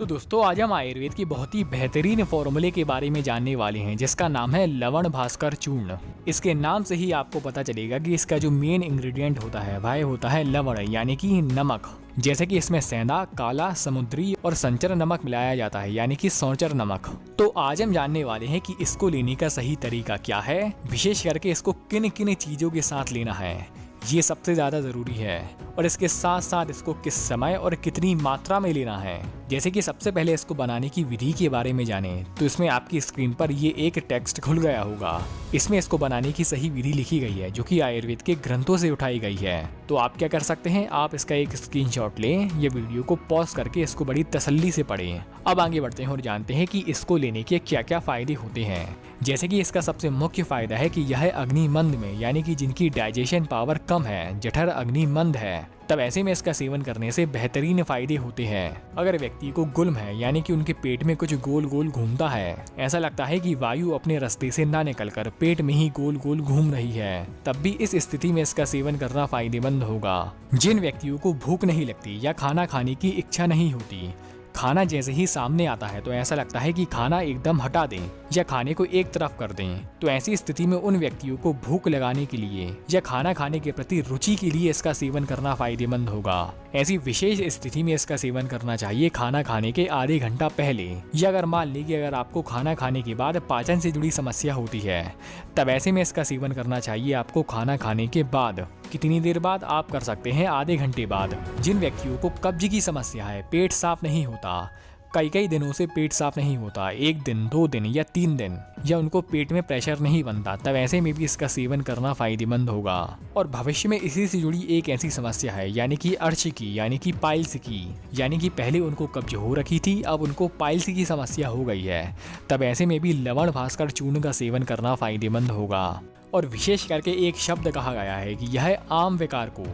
तो दोस्तों आज हम आयुर्वेद की बहुत ही बेहतरीन फॉर्मूले के बारे में जानने वाले हैं जिसका नाम है लवण भास्कर चूर्ण। इसके नाम से ही आपको पता चलेगा कि इसका जो मेन इंग्रेडिएंट होता है वह होता है लवण यानी कि नमक। जैसे कि इसमें सेंधा, काला, समुद्री और संचर नमक मिलाया जाता है यानी कि सौंचर नमक। तो आज हम जानने वाले हैं कि इसको लेने का सही तरीका क्या है, विशेष करके इसको किन किन चीजों के साथ लेना है, ये सबसे ज्यादा जरूरी है। और इसके साथ साथ इसको किस समय और कितनी मात्रा में लेना है। जैसे कि सबसे पहले इसको बनाने की विधि के बारे में जाने तो इसमें आपकी स्क्रीन पर ये एक टेक्स्ट खुल गया होगा। इसमें इसको बनाने की सही विधि लिखी गई है जो कि आयुर्वेद के ग्रंथों से उठाई गई है। तो आप क्या कर सकते हैं, आप इसका एक स्क्रीनशॉट लें, ये वीडियो को पॉज करके इसको बड़ी तसल्ली से पढ़ें। अब आगे बढ़ते हैं और जानते हैं कि इसको लेने के क्या क्या फायदे होते हैं। जैसे कि इसका सबसे मुख्य फायदा है कि यह अग्निमंद में यानी कि जिनकी डाइजेशन पावर कम है, जठर अग्निमंद है, तब ऐसे में इसका सेवन करने से बेहतरीन फायदे होते हैं। अगर व्यक्ति को गुल्म है यानी कि उनके पेट में कुछ गोल गोल घूमता है, ऐसा लगता है कि वायु अपने रास्ते से ना निकलकर पेट में ही गोल गोल घूम रही है, तब भी इस स्थिति में इसका सेवन करना फायदेमंद होगा। जिन व्यक्तियों को भूख नहीं लगती या खाना खाने की इच्छा नहीं होती, खाना जैसे ही सामने आता है तो ऐसा लगता है कि खाना एकदम हटा दें या खाने को एक तरफ कर दें, तो ऐसी स्थिति में उन व्यक्तियों को भूख लगाने के लिए या खाना खाने के प्रति रुचि के लिए इसका सेवन करना फायदेमंद होगा। ऐसी विशेष स्थिति में इसका सेवन करना चाहिए खाना खाने के आधे घंटा पहले, या अगर मान ली कि अगर आपको खाना खाने के बाद पाचन से जुड़ी समस्या होती है, तब ऐसे में इसका सेवन करना चाहिए आपको खाना खाने के बाद। कितनी देर बाद आप कर सकते हैं, आधे घंटे बाद। जिन व्यक्तियों को कब्ज की समस्या है, पेट साफ नहीं होता, कई दिनों से पेट साफ नहीं होता, 1 दिन 2 दिन या 3 दिन, या उनको पेट में प्रेशर नहीं बनता, तब ऐसे में भी इसका सेवन करना फायदेमंद होगा। और भविष्य में इसी से जुड़ी एक ऐसी समस्या है यानी कि अर्श की यानी कि पाइल्स की, यानी कि पहले उनको कब्ज हो रखी थी, अब उनको पाइल्स की समस्या हो गई है, तब ऐसे में भी लवण भास्कर चूर्ण का सेवन करना फायदेमंद होगा। और विशेष करके एक शब्द कहा गया है कि यह आम विकार को,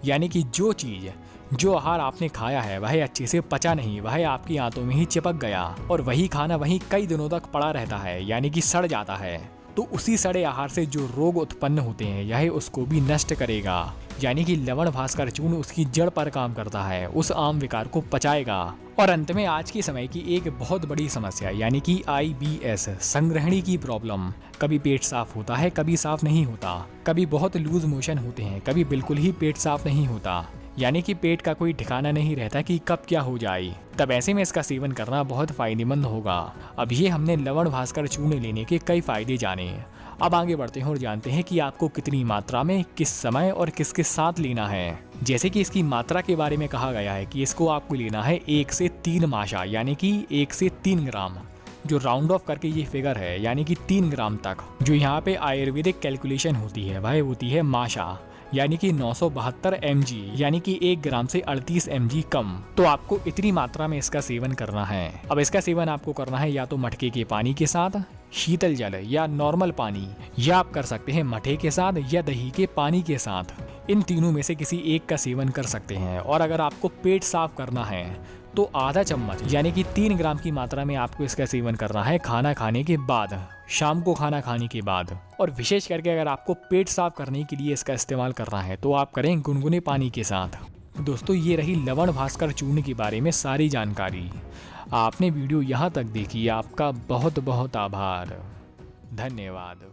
यानी कि जो आहार आपने खाया है वह अच्छे से पचा नहीं, वह आपकी आंतों में ही चिपक गया और वही खाना वहीं कई दिनों तक पड़ा रहता है यानी कि सड़ जाता है, तो उसी सड़े आहार से जो रोग उत्पन्न होते हैं यह उसको भी नष्ट करेगा। यानी कि लवण भास्कर चूर्ण उसकी जड़ पर काम करता है, उस आम विकार को पचाएगा। और अंत में आज के समय की एक बहुत बड़ी समस्या यानी कि IBS संग्रहणी की प्रॉब्लम। कभी पेट साफ होता है, कभी साफ नहीं होता, कभी बहुत लूज मोशन होते हैं, कभी बिल्कुल ही पेट साफ नहीं होता, यानी कि पेट का कोई ठिकाना नहीं रहता कि कब क्या हो जाए, तब ऐसे में इसका सेवन करना बहुत फायदेमंद होगा। अब ये हमने लवण भास्कर चूर्ण लेने के कई फायदे जाने। अब आगे बढ़ते हैं और जानते हैं कि आपको कितनी मात्रा में, किस समय और किसके साथ लेना है। जैसे कि इसकी मात्रा के बारे में कहा गया है कि इसको आपको लेना है 1 से 3 माशा यानी कि 1 से 3 ग्राम, जो राउंड ऑफ करके ये फिगर है यानी कि 3 ग्राम तक। जो यहाँ पे आयुर्वेदिक कैलकुलेशन होती है वह होती है माशा, यानी कि 972 mg, यानी कि 1 ग्राम से 38 mg कम। तो आपको इतनी मात्रा में इसका सेवन करना है। अब इसका सेवन आपको करना है या तो मटके के पानी के साथ, शीतल जल या नॉर्मल पानी, या आप कर सकते हैं मठे के साथ या दही के पानी के साथ। इन तीनों में से किसी एक का सेवन कर सकते हैं। और अगर आपको पेट साफ करना है तो आधा चम्मच यानी कि 3 ग्राम की मात्रा में आपको इसका सेवन करना है खाना खाने के बाद, शाम को खाना खाने के बाद। और विशेष करके अगर आपको पेट साफ करने के लिए इसका इस्तेमाल करना है तो आप करें गुनगुने पानी के साथ। दोस्तों ये रही लवण भास्कर चूर्ण के बारे में सारी जानकारी। आपने वीडियो यहाँ तक देखी, आपका बहुत बहुत आभार, धन्यवाद।